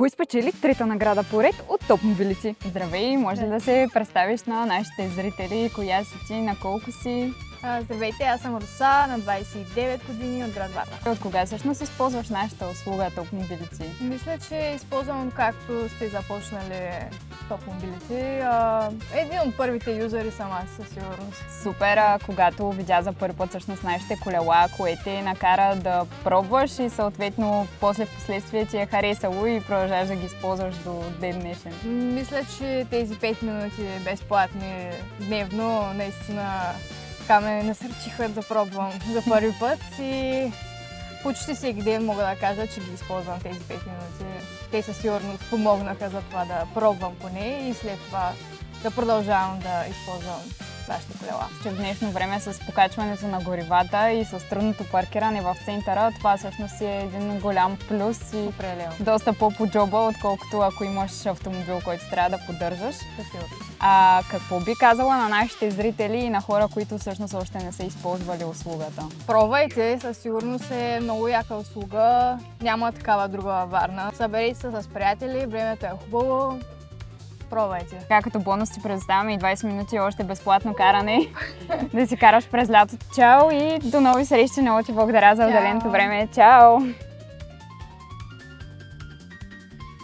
Кой спечели трета награда поред от Топ Мобилити? Здравей, може ли да се представиш на нашите зрители? Коя си ти, на колко си? Здравейте, аз съм Руса, на 29 години от град Варна. От кога всъщност използваш нашата услуга Топ Мобилити? Мисля, че използвам както сте започнали Топ Мобилити. Един от първите юзери съм аз със сигурност. Супер, когато видя за първи път всъщност нашите колела, кое те накара да пробваш и съответно после в последствие ти е харесало и продължаваш да ги използваш до ден днешен? Мисля, че тези 5 минути безплатни дневно наистина така ме насърчиха да пробвам за първи път и почти всеки ден мога да кажа, че ги използвам тези 5 минути. Те със сигурност помогнаха за това да пробвам поне и след това да продължавам да използвам вашите колела. Че в днешно време с покачването на горивата и с трудното паркиране в центъра, това всъщност е един голям плюс и доста по джоба, отколкото ако имаш автомобил, който трябва да поддържаш. Какво би казала на нашите зрители и на хора, които всъщност още не са използвали услугата? Пробвайте, със сигурност е много яка услуга. Няма такава друга във Варна. Съберете се с приятели, времето е хубаво. Пробвайте. Така като бонус ти предоставяме и 20 минути още безплатно каране да си караш през лятото. Чао и до нови срещи. Много ти благодаря за отделеното време. Чао!